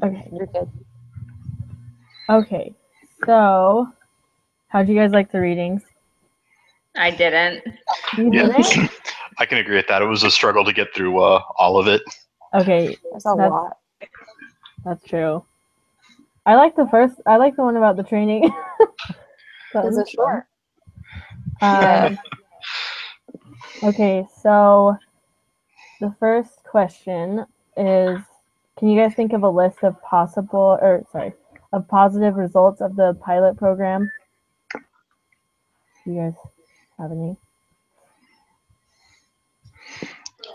Okay. You're good. Okay. So, how'd you guys like the readings? I didn't. You Yeah, didn't? I can agree with that. It was a struggle to get through all of it. Okay. There's a lot. That's true. I like the one about the training. That Is was it short? fun. Okay, so the first question is, can you guys think of a list of of positive results of the pilot program? Do you guys have any?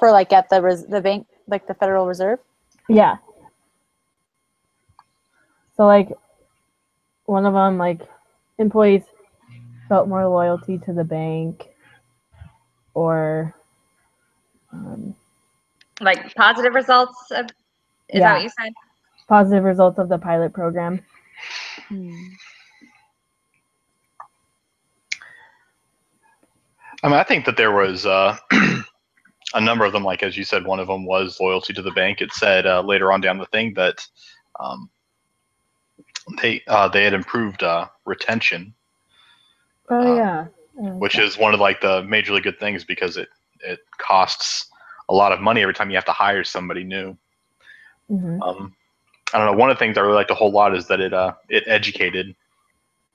For like at the bank, like the Federal Reserve? Yeah. So like one of them, like employees felt more loyalty to the bank, or Like positive results of, is that what you said? positive results of the pilot program. I mean, I think that there was a number of them. Like as you said, one of them was loyalty to the bank. It said later on down the thing that they had improved retention. Oh yeah. Which is one of like the majorly good things because it costs a lot of money every time you have to hire somebody new. Mm-hmm. I don't know. One of the things I really liked a whole lot is that it educated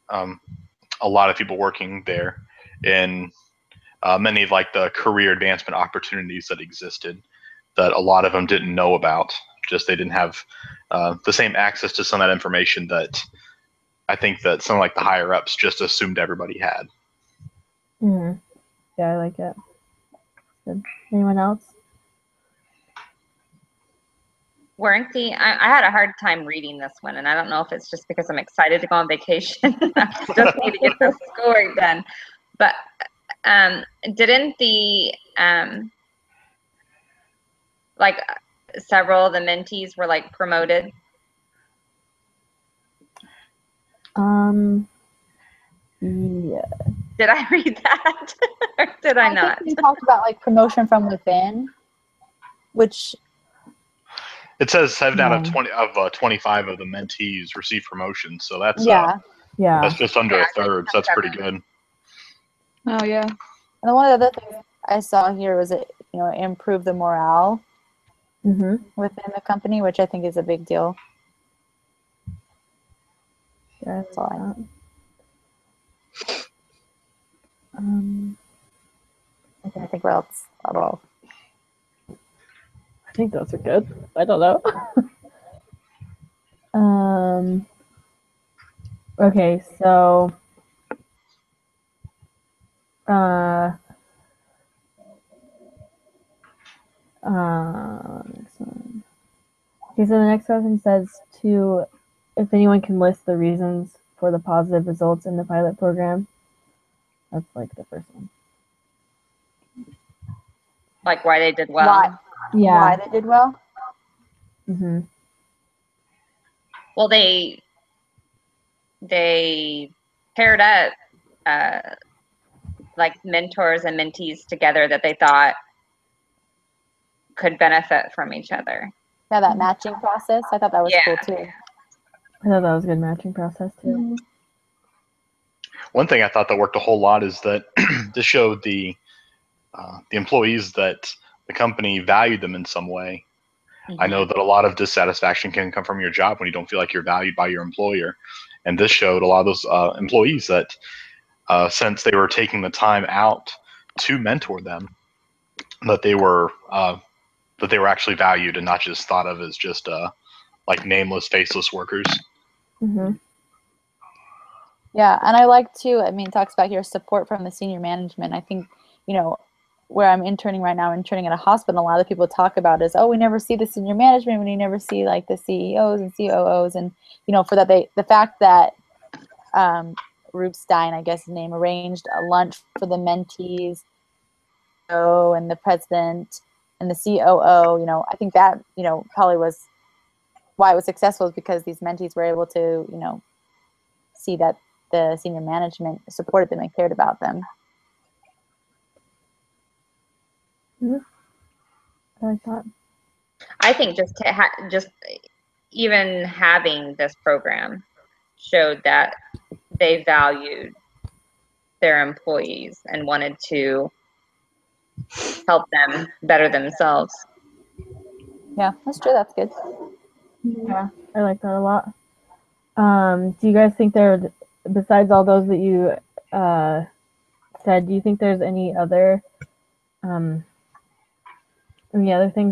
a lot of people working there in many of like the career advancement opportunities that existed that a lot of them didn't know about. Just they didn't have the same access to some of that information that I think that some like the higher ups just assumed everybody had. Mm-hmm. Yeah, I like it. Good. Anyone else? Warranty. I had a hard time reading this one, and I don't know if it's just because I'm excited to go on vacation. I just need to get the story done. But didn't the like several of the mentees were like promoted? Yeah. Did I read that or did I not? think we talked about like promotion from within, which It says 7 out of 25 of the mentees received promotions, so that's yeah. that's just under a third. So that's pretty good. Oh yeah. And one of the other things I saw here was it, improve the morale within the company, which I think is a big deal. Yeah, that's all I can't think what else at all. I think those are good. I don't know. Okay, so next one. Okay, so the next question says if anyone can list the reasons for the positive results in the pilot program. That's like the first one. Like why they did well. Why they did well? Mm-hmm. Well, they paired up like mentors and mentees together that they thought could benefit from each other. Yeah, that matching process. I thought that was cool too. I thought that was a good matching process too. One thing I thought that worked a whole lot is that this showed the employees that the company valued them in some way. Mm-hmm. I know that a lot of dissatisfaction can come from your job when you don't feel like you're valued by your employer, and this showed a lot of those employees that since they were taking the time out to mentor them, that they were actually valued and not just thought of as just like nameless, faceless workers. Mm-hmm. Yeah, and I like too, it talks about here support from the senior management. I think, where I'm interning right now, interning at a hospital, a lot of people talk about is, we never see the senior management, we never see like the CEOs and COOs, and for that the fact that Rubinstein, I guess his name, arranged a lunch for the mentees, and the president and the COO, I think that probably was why it was successful, is because these mentees were able to see that the senior management supported them and cared about them. Yeah. I like that. I think just even having this program showed that they valued their employees and wanted to help them better themselves. Yeah, that's true. That's good. Yeah, I like that a lot. Do you guys think there, besides all those that you said, do you think there's any other things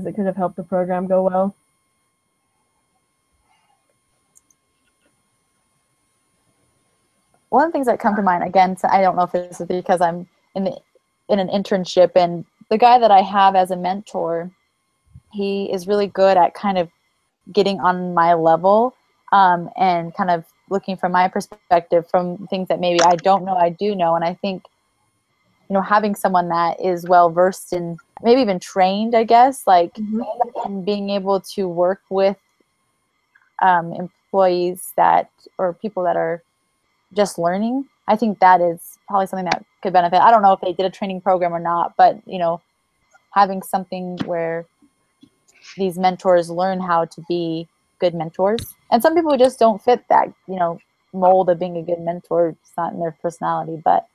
that could have helped the program go well? One of the things that come to mind, again, so I don't know if this is because I'm in an internship, and the guy that I have as a mentor, he is really good at kind of getting on my level, and kind of looking from my perspective from things that maybe I don't know, I do know. And I think, having someone that is well versed in, maybe even trained, I guess, like in being able to work with employees or people that are just learning, I think that is probably something that could benefit. I don't know if they did a training program or not, but having something where these mentors learn how to be good mentors. And some people just don't fit that, mold of being a good mentor. It's not in their personality, but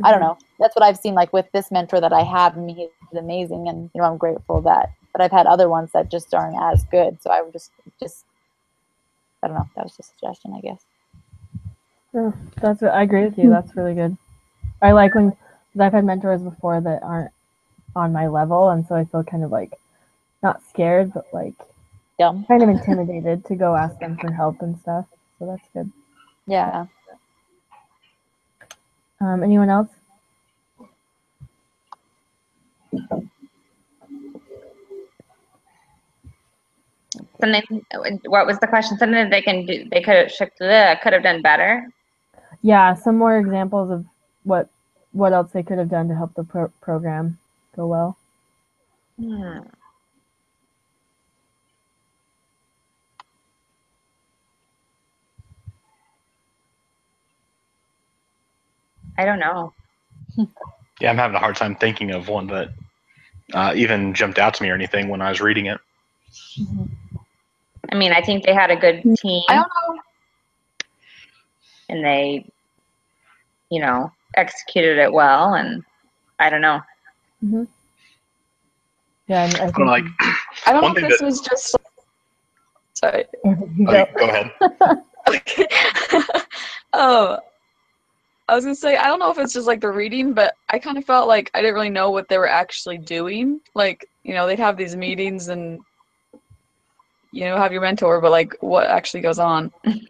I don't know. That's what I've seen, like with this mentor that I have. I mean, he's amazing, and I'm grateful but I've had other ones that just aren't as good. So I would just I don't know. That was just a suggestion, I guess. Oh, I agree with you. That's really good. I like when, because I've had mentors before that aren't on my level, and so I feel kind of like not scared, but like Dumb. kind of intimidated to go ask them for help and stuff. So that's good. Yeah. Anyone else? Something. What was the question? Something that they can do. They could have done better. Yeah, some more examples of what else they could have done to help the program go well. I don't know. Yeah, I'm having a hard time thinking of one that even jumped out to me or anything when I was reading it. I mean, I think they had a good team. I don't know. And they, executed it well. And I don't know. Mm-hmm. Yeah, and I think I don't know if this was just. Sorry. Go ahead. Okay. I was gonna say, I don't know if it's just like the reading, but I kind of felt like I didn't really know what they were actually doing. Like, they'd have these meetings and, have your mentor, but like what actually goes on? I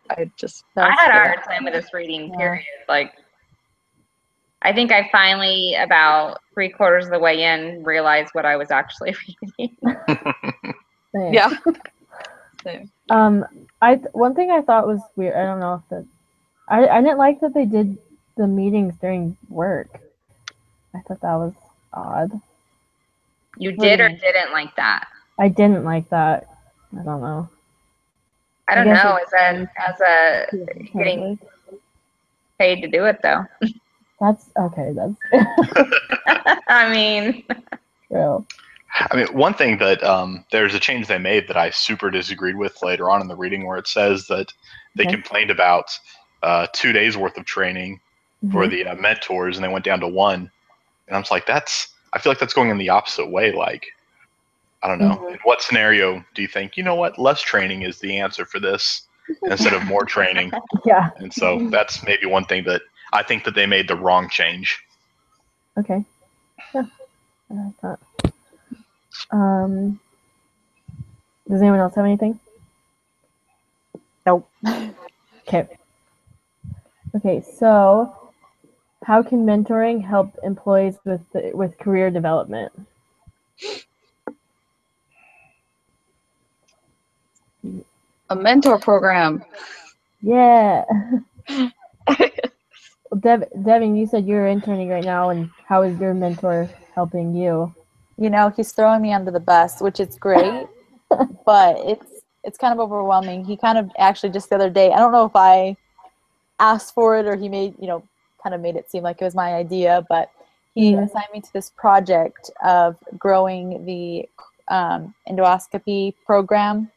had a hard time with this reading, period. Like, I think I finally, about 3/4 of the way in, realized what I was actually reading. Yeah. One thing I thought was weird. I don't know if that. I didn't like that they did the meetings during work. I thought that was odd. You did or didn't like that? I didn't like that. I don't know. I don't know. As a getting paid to do it though. That's okay. That's. I mean. True. I mean, one thing that there's a change they made that I super disagreed with later on in the reading, where it says that they complained about 2 days worth of training for the mentors, and they went down to 1. And I'm just like, I feel like that's going in the opposite way. Like, I don't know. In what scenario do you think, less training is the answer for this instead of more training? Yeah. And so that's maybe one thing that I think that they made the wrong change. Okay. Yeah. I like that. Does anyone else have anything? Nope. Okay. Okay, so how can mentoring help employees with career development? A mentor program. Yeah. Devin, you said you're interning right now, and how is your mentor helping you? He's throwing me under the bus, which is great, but it's kind of overwhelming. He kind of actually just the other day, I don't know if I asked for it or he made, kind of made it seem like it was my idea, but he assigned me to this project of growing the endoscopy program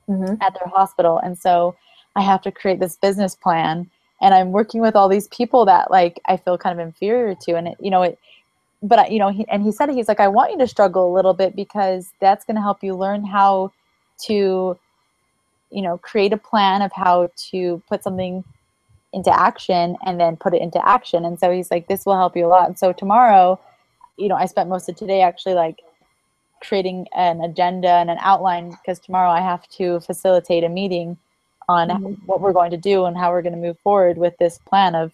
Mhm. at their hospital. And so I have to create this business plan, and I'm working with all these people that like I feel kind of inferior to. And he said, he's like, I want you to struggle a little bit because that's going to help you learn how to, create a plan of how to put something into action and then put it into action. And so he's like, this will help you a lot. And so tomorrow, I spent most of today actually like creating an agenda and an outline, because tomorrow I have to facilitate a meeting on Mhm. what we're going to do and how we're going to move forward with this plan of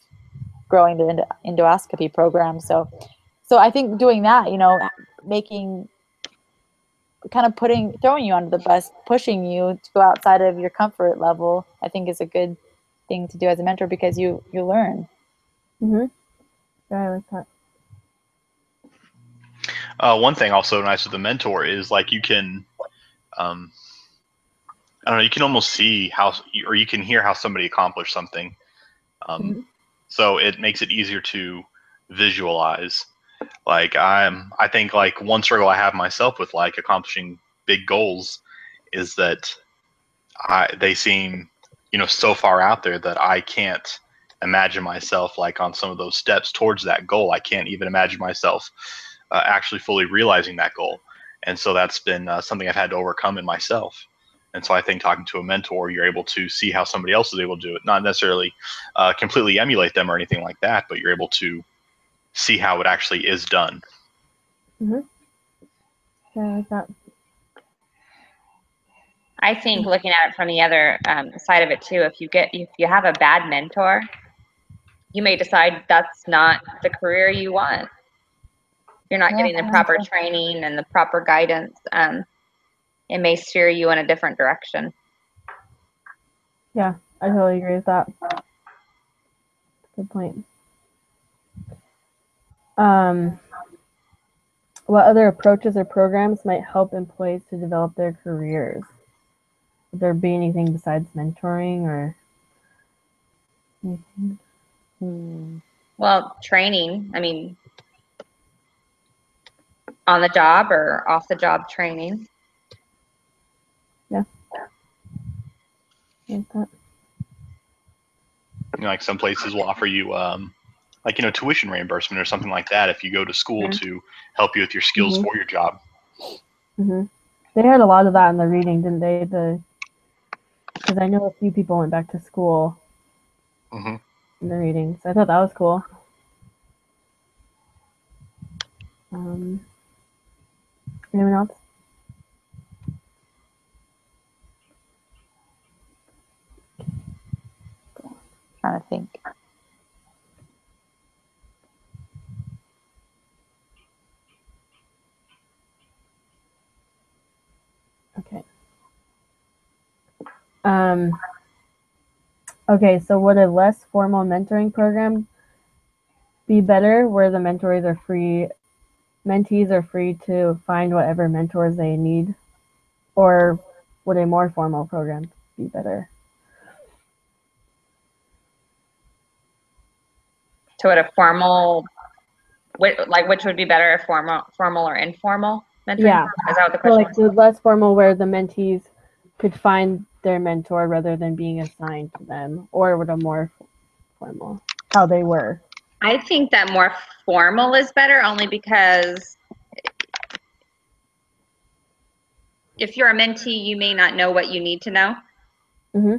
growing the endoscopy program. So I think doing that, making kind of throwing you under the bus, pushing you to go outside of your comfort level, I think is a good thing to do as a mentor, because you learn. Mhm. Yeah, I like that. One thing also nice with the mentor is like you can, I don't know, you can almost see how, or you can hear how somebody accomplished something. Mhm. So it makes it easier to visualize. Like I think like one struggle I have myself with like accomplishing big goals is that they seem, so far out there that I can't imagine myself like on some of those steps towards that goal. I can't even imagine myself actually fully realizing that goal. And so that's been something I've had to overcome in myself. And so I think talking to a mentor, you're able to see how somebody else is able to do it, not necessarily completely emulate them or anything like that, but you're able to see how it actually is done. Mhm. Yeah, I like that. I think looking at it from the other side of it too, if you have a bad mentor, you may decide that's not the career you want. You're not getting the proper training and the proper guidance. It may steer you in a different direction. Yeah, I totally agree with that. Good point. What other approaches or programs might help employees to develop their careers? Would there be anything besides mentoring or anything? Well, training, I mean, on the job or off the job training. Yeah. Like that. Like some places will offer you like tuition reimbursement or something like that if you go to school to help you with your skills for your job. Mm-hmm. They had a lot of that in the reading, didn't they? Because I know a few people went back to school in the reading, so I thought that was cool. Anyone else? Trying to think. Okay. Okay, so would a less formal mentoring program be better, where the mentees are free to find whatever mentors they need, or would a more formal program be better? So, at a formal, which would be better, a formal or informal mentoring? Yeah. Is that what the So question like the less formal, where the mentees could find their mentor rather than being assigned to them, or would a more formal, how they were? I think that more formal is better, only because if you're a mentee, you may not know what you need to know. Mm-hmm.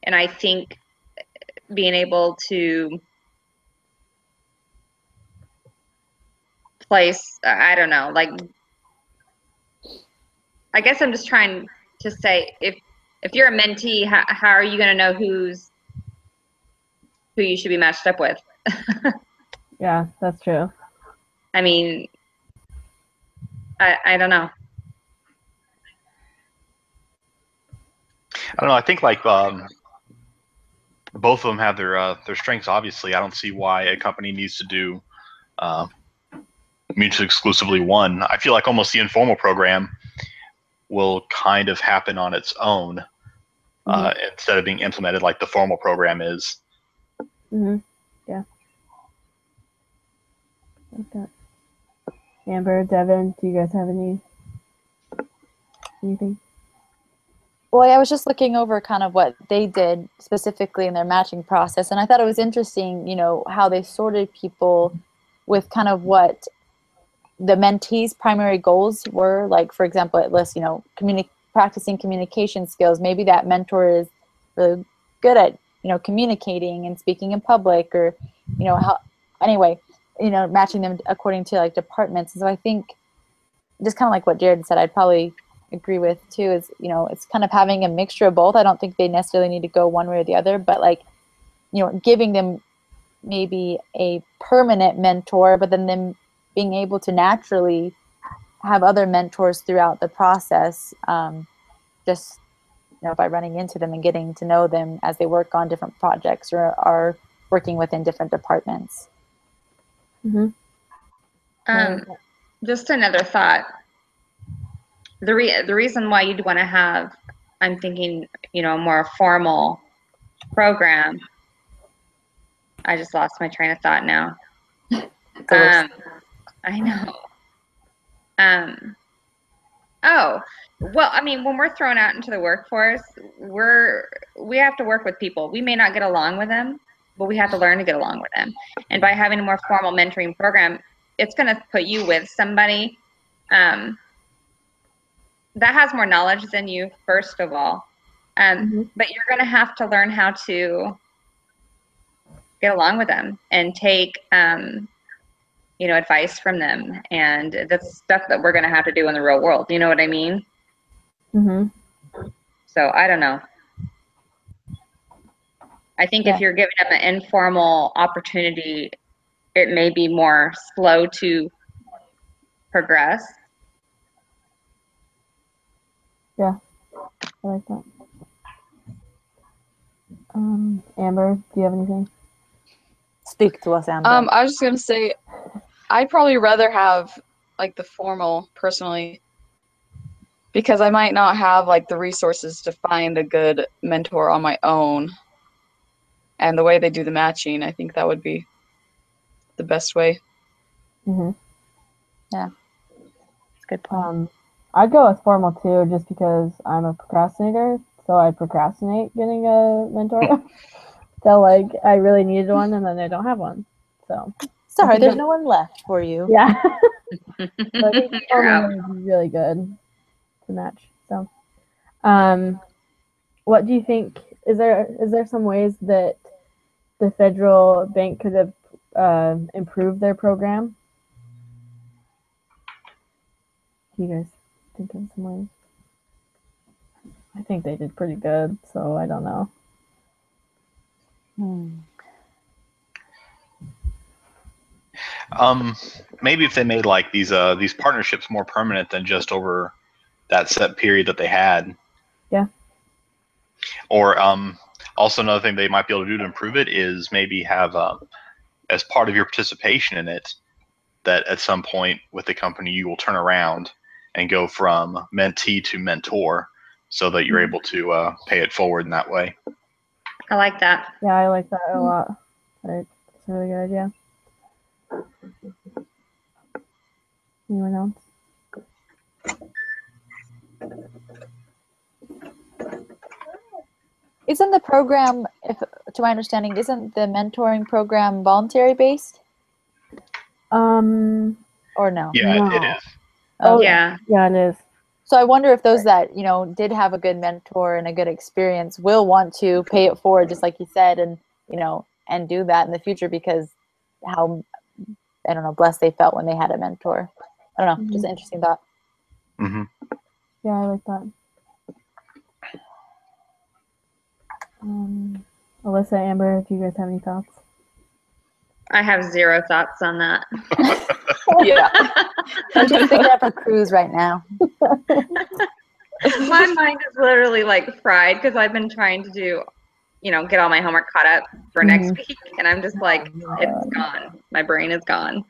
And I think being able to place, I don't know, like, I guess I'm just trying to say, if you're a mentee, how are you going to know who you should be matched up with? Yeah, that's true. I mean, I don't know. I don't know. I think like both of them have their strengths. Obviously, I don't see why a company needs to do mutually exclusively one. I feel like almost the informal program will kind of happen on its own instead of being implemented like the formal program is. Mm-hmm. Yeah. Like that. Amber, Devin, do you guys have anything? Well, I was just looking over kind of what they did specifically in their matching process, and I thought it was interesting, how they sorted people with kind of what the mentees' primary goals were. Like, for example, it lists, practicing communication skills. Maybe that mentor is really good at, communicating and speaking in public, or, anyway, matching them according to like departments. And so I think just kind of like what Jared said, I'd probably agree with too, is, it's kind of having a mixture of both. I don't think they necessarily need to go one way or the other, but like, giving them maybe a permanent mentor, but then them being able to naturally have other mentors throughout the process, just by running into them and getting to know them as they work on different projects or are working within different departments. Just another thought. The reason why you'd want to have, I'm thinking, a more formal program. I just lost my train of thought now. I know. Oh, well, I mean, when we're thrown out into the workforce, we have to work with people. We may not get along with them, but we have to learn to get along with them. And by having a more formal mentoring program, it's going to put you with somebody that has more knowledge than you, first of all. But you're going to have to learn how to get along with them and take advice from them, and that's stuff that we're going to have to do in the real world. You know what I mean? So I don't know. I think if you're giving them an informal opportunity, it may be more slow to progress. Yeah, I like that. Amber, do you have anything? Speak to us, Amber. I was just gonna say, I'd probably rather have like the formal personally, because I might not have like the resources to find a good mentor on my own. And the way they do the matching, I think that would be the best way. Yeah, that's a good point. I'd go with formal too, just because I'm a procrastinator, so I procrastinate getting a mentor. So like, I really needed one, and then I don't have one. So sorry, there's no one left for you. Yeah. So I think formal would be really good to match. So, what do you think? Is there some ways that the federal bank could have improved their program? Do you guys think of some ways? I think they did pretty good, so I don't know. Maybe if they made like these partnerships more permanent than just over that set period that they had. Yeah. Or also another thing they might be able to do to improve it is maybe have as part of your participation in it, that at some point with the company you will turn around and go from mentee to mentor, so that you're able to pay it forward in that way. I like that. Yeah, I like that a lot. It's a really good idea. Anyone else? Isn't the program, to my understanding, isn't the mentoring program voluntary based? Or no? Yeah, No. it is. Oh, Yeah. Yeah, it is. So I wonder if those that, did have a good mentor and a good experience will want to pay it forward, just like you said, and, and do that in the future, because how, I don't know, blessed they felt when they had a mentor. I don't know, just an interesting thought. Yeah, I like that. Alyssa, Amber, do you guys have any thoughts? I have zero thoughts on that. Yeah. I'm just thinking of a cruise right now. My mind is literally like fried, because I've been trying to do, get all my homework caught up for next week, and I'm just like, it's gone. My brain is gone.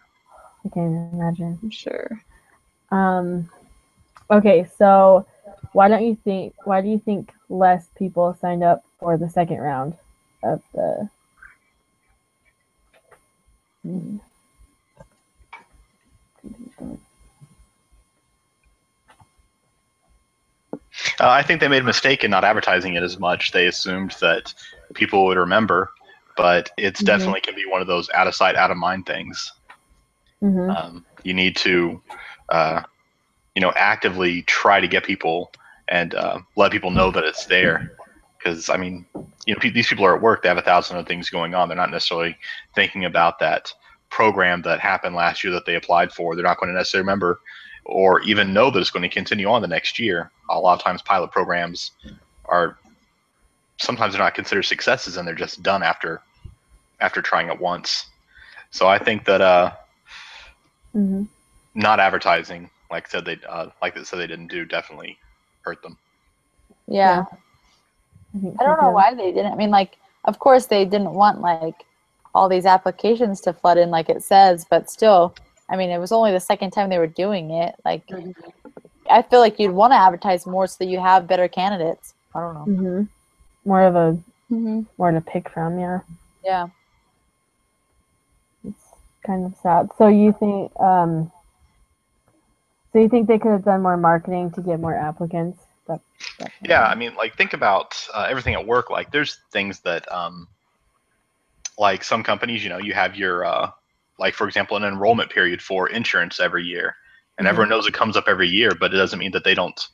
I can't imagine. I'm sure. Okay, so why do you think less people signed up for the second round of the I think they made a mistake in not advertising it as much. They assumed that people would remember, but it's Mhm. definitely can be one of those out of sight, out of mind things. You need to, actively try to get people and let people know that it's there. Because I mean, these people are at work; they have 1,000 other things going on. They're not necessarily thinking about that program that happened last year that they applied for. They're not going to necessarily remember or even know that it's going to continue on the next year. A lot of times, pilot programs are sometimes they're not considered successes, and they're just done after trying it once. So I think that not advertising, like they said they didn't do, definitely hurt them. Yeah. I don't know why they didn't. I mean, like, of course they didn't want like all these applications to flood in, like it says, but still, I mean, it was only the second time they were doing it. Like, I feel like you'd want to advertise more so that you have better candidates. I don't know. More to pick from, yeah. Yeah. It's kind of sad. So you think they could have done more marketing to get more applicants? Yeah, I mean, like think about everything at work. Like there's things that like some companies, you have your like for example, an enrollment period for insurance every year, and everyone knows it comes up every year, but it doesn't mean that they don't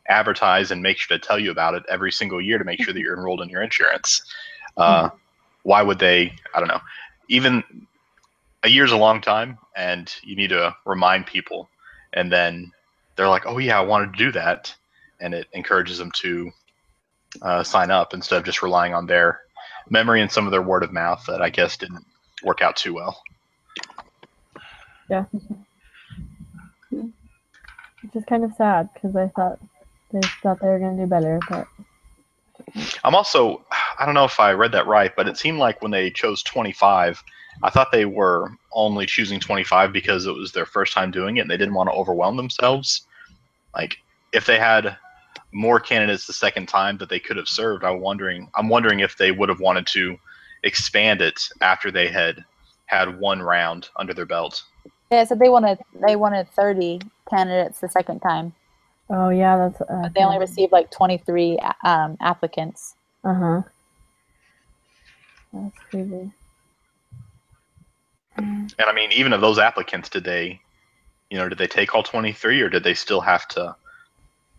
advertise and make sure to tell you about it every single year to make sure that you're enrolled in your insurance. Why would they? I don't know. Even a year's a long time, and you need to remind people, and then they're like, "Oh yeah, I wanted to do that," and it encourages them to sign up instead of just relying on their memory and some of their word of mouth that I guess didn't work out too well. Yeah. Which is kind of sad because I thought they were going to do better, but I'm also, I don't know if I read that right, but it seemed like when they chose 25, I thought they were only choosing 25 because it was their first time doing it and they didn't want to overwhelm themselves. Like if they had more candidates the second time that they could have served, I'm wondering if they would have wanted to expand it after they had one round under their belt. Yeah, so they wanted 30 candidates the second time. Oh yeah, that's. But they only received like 23 applicants. That's crazy. And I mean, even of those applicants, did they take all 23, or did they still have to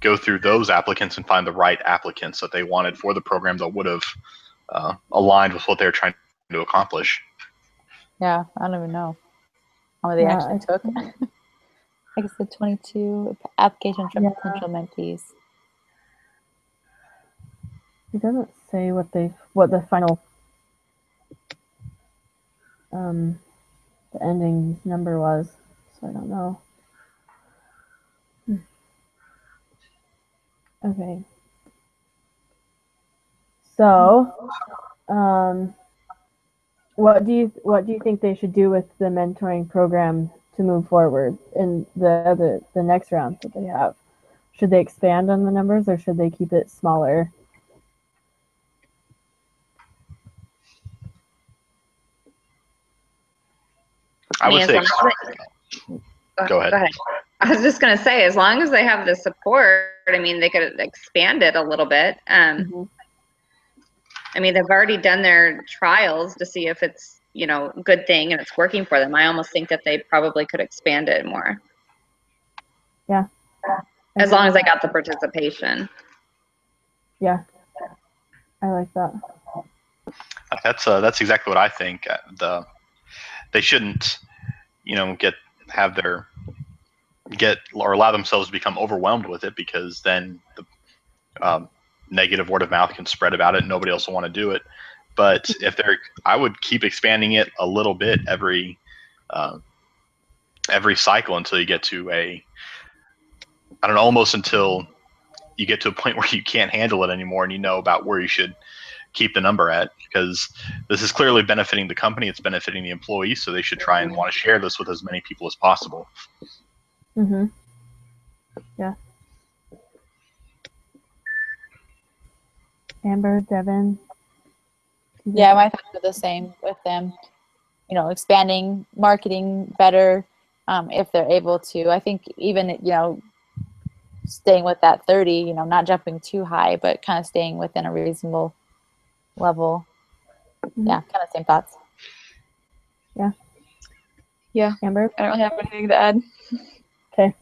go through those applicants and find the right applicants that they wanted for the program that would have aligned with what they were trying to accomplish? Yeah, I don't even know how many they actually took. I guess the 22 applications from potential mentees. It doesn't say what the final the ending number was, so I don't know. Okay. So, what do you think they should do with the mentoring program to move forward in the next rounds that they have? Should they expand on the numbers or should they keep it smaller? I would say. Go ahead. I was just going to say, as long as they have the support, I mean, they could expand it a little bit. I mean, they've already done their trials to see if it's, a good thing and it's working for them. I almost think that they probably could expand it more. Yeah. As long as they got the participation. Yeah. I like that. That's exactly what I think. They shouldn't, allow themselves to become overwhelmed with it, because then the negative word of mouth can spread about it and nobody else will want to do it. But I would keep expanding it a little bit every cycle until you get to almost until you get to a point where you can't handle it anymore and you know about where you should keep the number at, because this is clearly benefiting the company, it's benefiting the employees, so they should try and want to share this with as many people as possible. Yeah. Amber, Devin? Yeah, my thoughts are the same with them. Expanding marketing better if they're able to. I think even, staying with that 30, not jumping too high, but kind of staying within a reasonable level. Mhm. Yeah, kind of same thoughts. Yeah, Amber? I don't really have anything to add. Okay.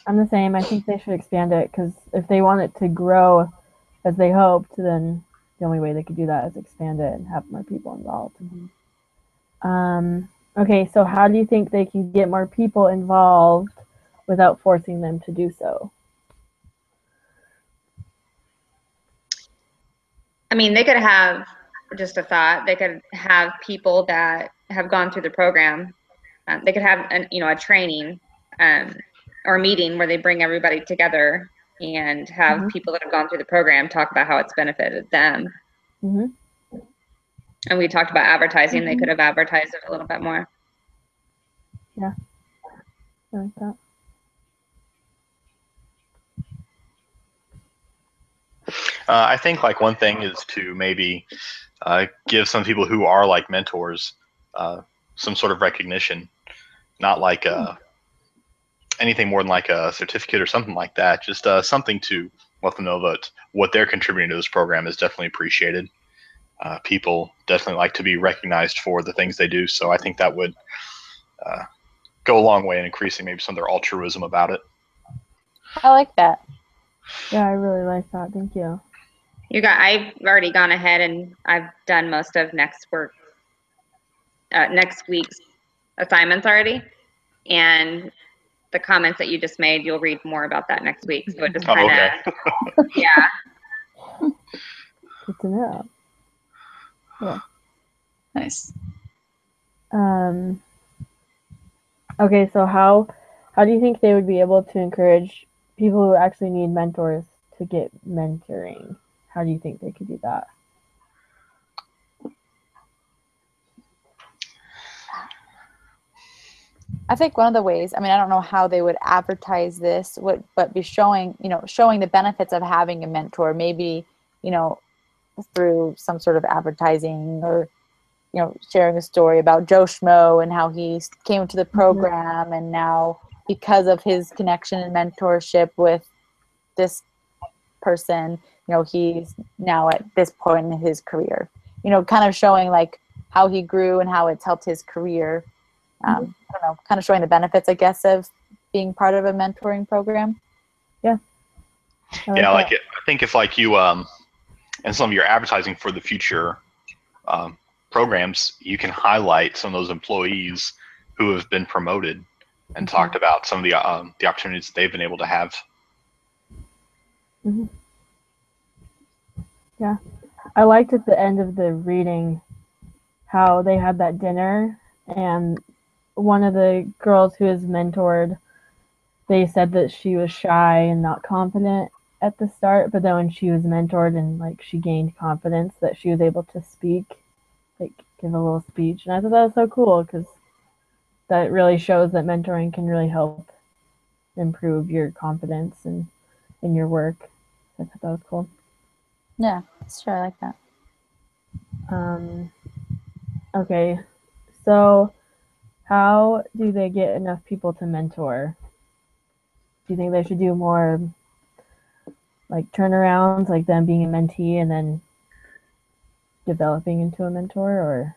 I'm the same. I think they should expand it because if they want it to grow as they hoped, then the only way they could do that is expand it and have more people involved. Okay, so how do you think they can get more people involved without forcing them to do so? I mean, they could have, just a thought, they could have people that have gone through the program. They could have a training or a meeting where they bring everybody together and have people that have gone through the program talk about how it's benefited them. Mm-hmm. And we talked about advertising. They could have advertised it a little bit more. Yeah, I like that. I think like one thing is to maybe give some people who are like mentors some sort of recognition, not like anything more than like a certificate or something like that. Just something to let them know that what they're contributing to this program is definitely appreciated. People definitely like to be recognized for the things they do, so I think that would go a long way in increasing maybe some of their altruism about it. I like that. Yeah, I really like that. Thank you. I've already gone ahead and I've done most of next week's assignments already, and the comments that you just made, you'll read more about that next week. So it just kind of, okay. yeah. Good to know. Yeah. Nice. Okay, so how do you think they would be able to encourage people who actually need mentors to get mentoring? How do you think they could do that? I think one of the ways, I don't know how they would advertise this, but be showing the benefits of having a mentor, maybe, through some sort of advertising or, sharing a story about Joe Schmo and how he came to the program and now because of his connection and mentorship with this person, he's now at this point in his career, kind of showing like how he grew and how it's helped his career. I don't know, kind of showing the benefits, I guess, of being part of a mentoring program. Yeah. I like it. I think if like you and some of your advertising for the future programs, you can highlight some of those employees who have been promoted and talked about some of the opportunities that they've been able to have. Mm-hmm. Yeah, I liked at the end of the reading how they had that dinner, and one of the girls who is mentored, they said that she was shy and not confident at the start, but then when she was mentored and like she gained confidence, that she was able to speak, like give a little speech, and I thought that was so cool because that really shows that mentoring can really help improve your confidence and in your work. I thought that was cool. Yeah, sure, I like that. Okay, so how do they get enough people to mentor? Do you think they should do more like turnarounds, like them being a mentee and then developing into a mentor, or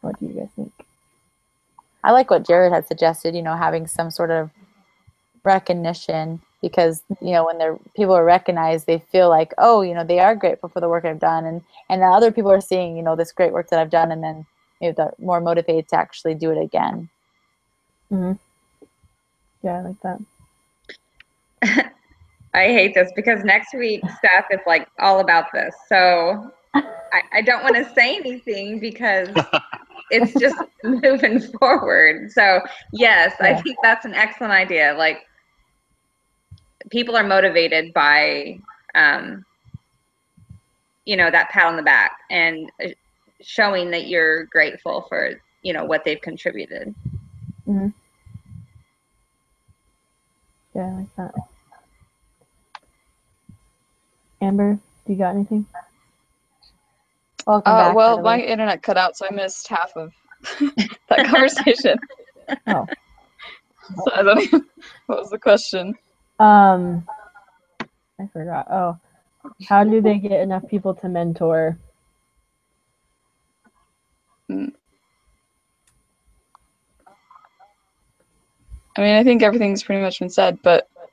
what do you guys think? I like what Jared had suggested, having some sort of recognition, because when people are recognized, they feel like, oh, they are grateful for the work I've done, and the other people are seeing this great work that I've done, and then they're more motivated to actually do it again. Mm-hmm. Yeah, I like that. I hate this because next week Steph is like all about this, so I don't want to say anything because it's just moving forward. So yes, I think that's an excellent idea. Like, people are motivated by that pat on the back and showing that you're grateful for what they've contributed. Mm-hmm. Yeah, I like that. Amber, do you got anything? Welcome back. Well, my internet cut out, so I missed half of that conversation. Oh. So I don't even, what was the question? I forgot. Oh, how do they get enough people to mentor? I mean, I think everything's pretty much been said, but I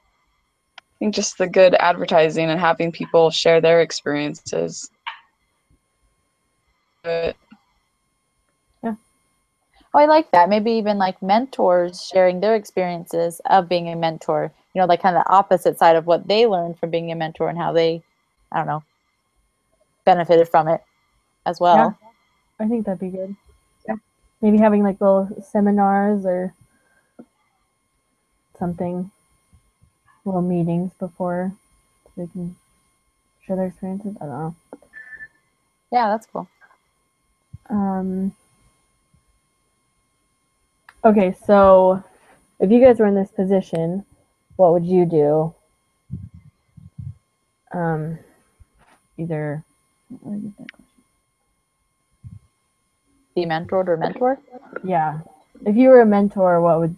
think just the good advertising and having people share their experiences. But Oh, I like that. Maybe even like mentors sharing their experiences of being a mentor. You know, like kind of the opposite side of what they learned from being a mentor and how they, I don't know, benefited from it as well. I think that'd be good. Yeah. Maybe having like little seminars or something, little meetings before so they can share their experiences. I don't know. Yeah, that's cool. Okay, so if you guys were in this position, what would you do? Either. Be mentored or mentor? Yeah. If you were a mentor, what would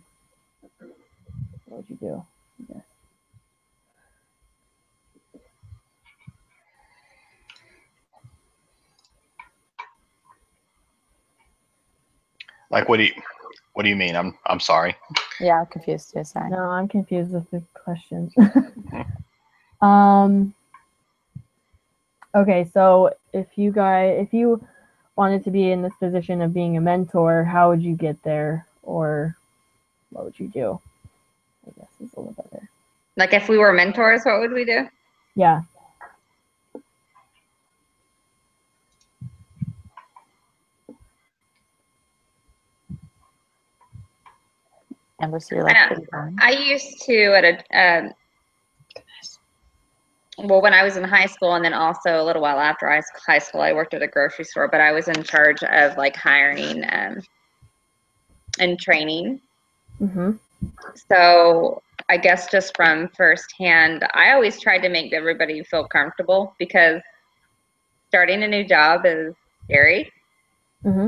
you do? I guess. Like, what do you mean? I'm sorry. Yeah, I'm confused too. Sorry. No, I'm confused with the question. Okay, so if you wanted to be in this position of being a mentor, how would you get there, or what would you do? I guess is a little better. Like if we were mentors, what would we do? Yeah. Amber, so you're like I know. pretty young. I used to at well, when I was in high school, and then also a little while after high school, I worked at a grocery store, but I was in charge of like hiring and training. Mm-hmm. So I guess just from firsthand, I always tried to make everybody feel comfortable because starting a new job is scary. Mm-hmm.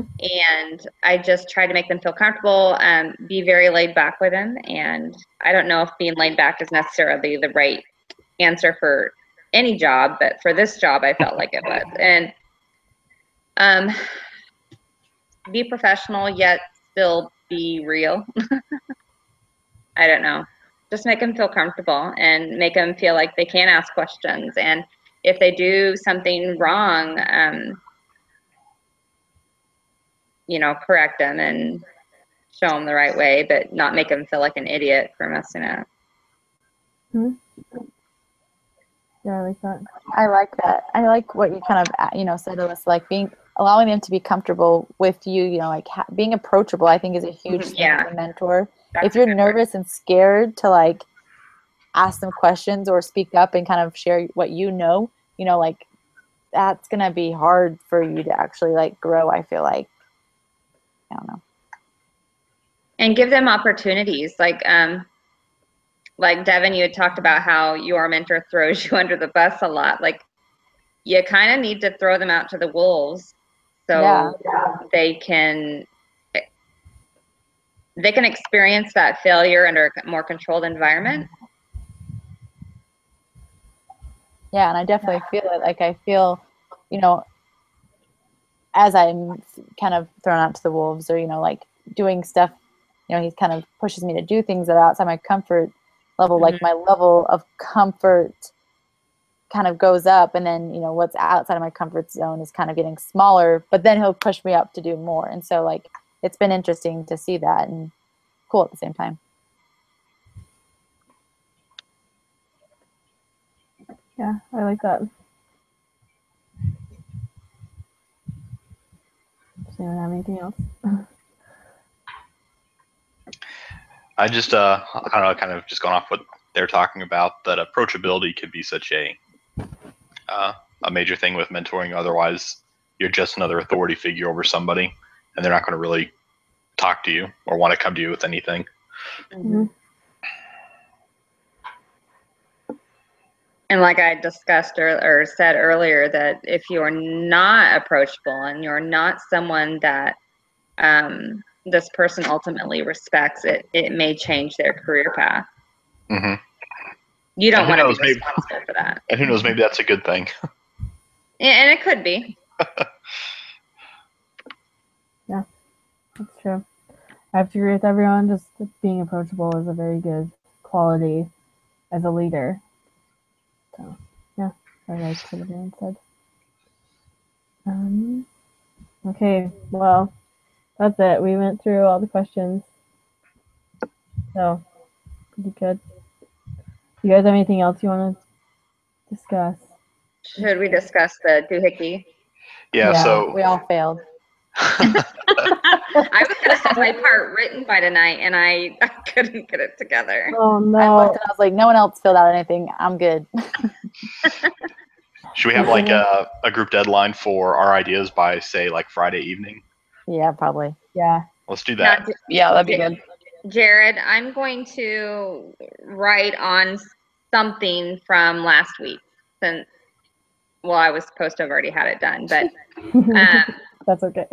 And I just tried to make them feel comfortable and be very laid back with them. And I don't know if being laid back is necessarily the right answer for any job, but for this job, I felt like it was. And be professional yet still be real. I don't know. Just make them feel comfortable and make them feel like they can ask questions. And if they do something wrong, correct them and show them the right way, but not make them feel like an idiot for messing up. Mm-hmm. Yeah, I like that. I like that. I like what you kind of, said, Alyssa, like allowing them to be comfortable with you, like being approachable, I think is a huge thing Yeah. as a mentor. That's if you're nervous and scared to like ask them questions or speak up and kind of share what like that's going to be hard for you to actually like grow, I feel like. I don't know. And give them opportunities. Like Devin, you had talked about how your mentor throws you under the bus a lot. Like you kind of need to throw them out to the wolves so they can experience that failure under a more controlled environment. Yeah, and I definitely feel it. Like I feel, as I'm kind of thrown out to the wolves or, like doing stuff, he kind of pushes me to do things that are outside my comfort level. Mm-hmm. Like my level of comfort kind of goes up, and then, what's outside of my comfort zone is kind of getting smaller, but then he'll push me up to do more. And so like, it's been interesting to see that and cool at the same time. Yeah, I like that. Does anyone have anything else? I just I don't know, kind of just going off what they're talking about, that approachability could be such a major thing with mentoring. Otherwise, you're just another authority figure over somebody, and they're not going to really talk to you or want to come to you with anything. Mm-hmm. And like I discussed or said earlier, that if you're not approachable and you're not someone that this person ultimately respects, it may change their career path. Mm-hmm. You don't And who want to knows, be maybe- responsible for that. And who knows, maybe that's a good thing. And it could be. That's true. I have to agree with everyone. Just being approachable is a very good quality as a leader. So, yeah, I like what everyone said. Okay, well, that's it. We went through all the questions. So, pretty good. You guys have anything else you want to discuss? Should we discuss the doohickey? Yeah, Yeah, so We all failed. I was going to have my part written by tonight, and I couldn't get it together. Oh I no. looked and I was like, no one else filled out anything. I'm good. should we have like a group deadline for our ideas by, say, like Friday evening? Yeah, probably. Yeah. Let's do Now, that. Yeah, that'd be good. Jared, I'm going to write on something from last week. Since, well, I was supposed to have already had it done, but That's okay.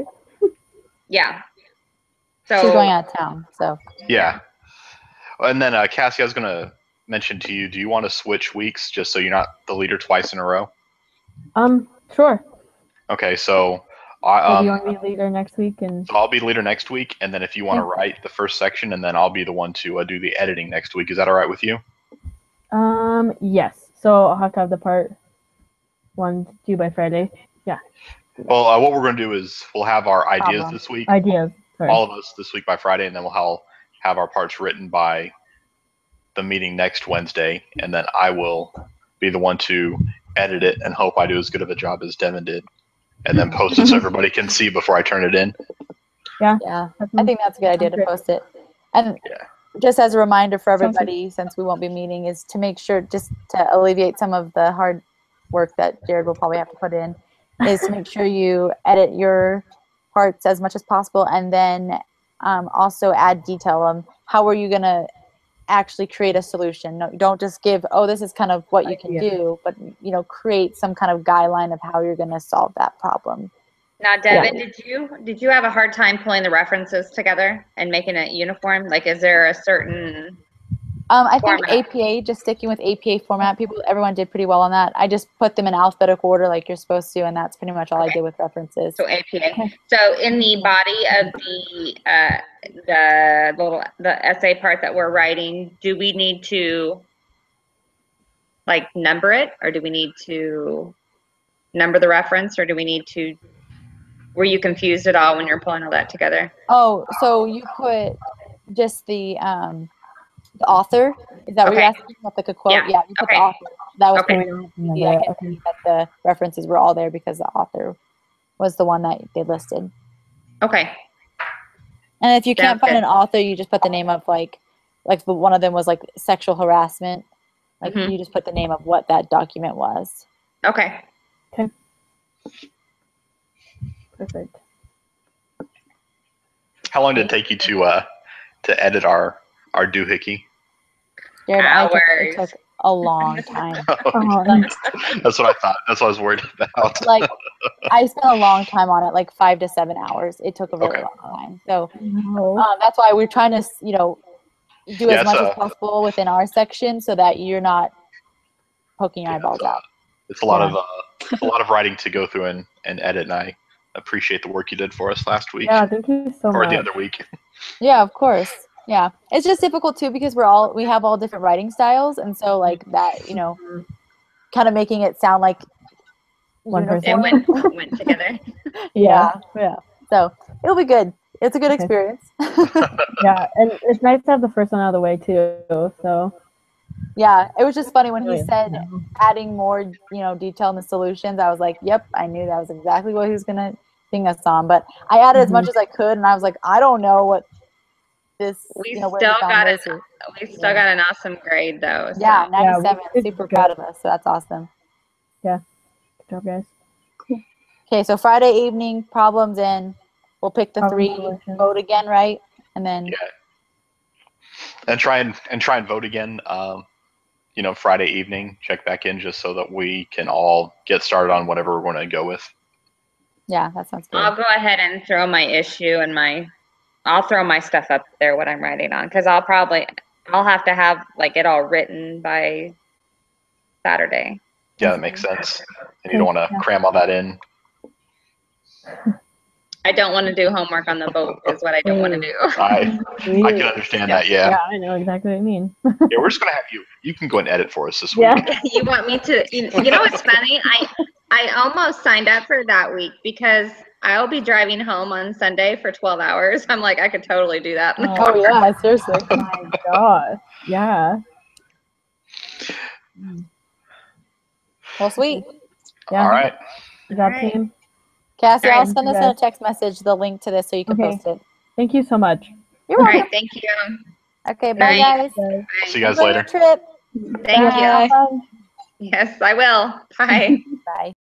yeah. She's So going out of town, so Yeah. And then, Cassie, I was going to mention to you, do you want to switch weeks just so you're not the leader twice in a row? Sure. Okay, so So do you want to be leader next week? And I'll be leader next week, and then if you want to write the first section, and then I'll be the one to do the editing next week. Is that all right with you? yes. So I'll have to have the part one due by Friday. Well, what we're going to do is we'll have our ideas Problem. this week, Ideas. Sorry. all of us this week by Friday, and then we'll have our parts written by the meeting next Wednesday, and then I will be the one to edit it and hope I do as good of a job as Devin did, and then post it so everybody can see before I turn it in. yeah. That I think that's a good idea to Great. post it. And Yeah. just as a reminder for Sounds good. everybody, since we won't be meeting, is to make sure, just to alleviate some of the hard work that Jared will probably have to put in, is to make sure you edit your parts as much as possible, and then also add detail on how are you going to actually create a solution. No, don't just give, oh, this is kind of what you can Idea. do, but create some kind of guideline of how you're going to solve that problem. now, Devin, did you have a hard time pulling the references together and making it uniform? Like, is there a certain? I think Format. APA, just sticking with APA format, everyone did pretty well on that. I just put them in alphabetical order like you're supposed to, and that's pretty much all I did with references. So APA. So in the body of the essay part that we're writing, do we need to like number it, or do we need to number the reference, or do we need to? Were you confused at all when you're pulling all that together? Oh, so you put just the author? Is that what Okay. you're asking? Like a quote? Yeah. Yeah, you put Okay. the author. That was Okay. pretty easy. I can see that the references were all there because the author was the one that they listed. Okay. And if you can't Sounds find good. an author, you just put the name of like one of them was like sexual harassment. Like Mhm. you just put the name of what that document was. Okay. Perfect. How long did it take you to edit our doohickey? Jared, it Hours. took a long time. That's what I thought. That's what I was worried about. Like I spent a long time on it, like 5 to 7 hours. It took a really Okay. long time. So No. that's why we're trying to, do Yeah, as much it's as possible within our section so that you're not poking your eyeballs out. It's a lot of writing to go through and edit, and I appreciate the work you did for us last week Yeah, thank you so or much. the other week. Yeah, of course. Yeah. It's just difficult too because we have all different writing styles, and so like that, kind of making it sound like One person. It went together. Yeah. So it'll be good. It's a good Okay. experience. Yeah, and it's nice to have the first one out of the way too. So Yeah, it was just funny when he really, said yeah. adding more, detail in the solutions. I was like, yep, I knew that was exactly what he was gonna ping us on. But I added as much as I could, and I was like, I don't know what this, We where still we found got this it. is. We still got an awesome grade though. So. Yeah, 97. we did Super good. proud of us. So that's awesome. Good job, guys. Okay, so Friday evening, problems in. We'll pick the Problem 3, solutions. vote again, right? And then Yeah. And try and vote again. Friday evening. Check back in just so that we can all get started on whatever we're going to go with. yeah, that sounds good. I'll go ahead and throw my issue and I'll throw my stuff up there, what I'm writing on, because I'll have to have like it all written by Saturday. Yeah, that makes sense. And you don't want to Yeah. cram all that in. I don't want to do homework on the boat is what I don't want to do. I can understand that. Yeah. Yeah, I know exactly what you mean. Yeah, we're just gonna have you. You can go and edit for us this week. Yeah. You want me to, you know what's funny? I almost signed up for that week because I'll be driving home on Sunday for 12 hours. I'm like, I could totally do that. Oh yeah, seriously. My gosh. Yeah. Well, sweet. Yeah. All right. Good job, Alright. team. Cassie, All I'll right. send us in a text message the link to this so you can Okay. post it. Thank you so much. You're All welcome. right, thank you. Okay, bye Night. guys. Bye. See you guys Enjoy your later. trip. Thank Bye. you. Yes, I will. Bye. Bye.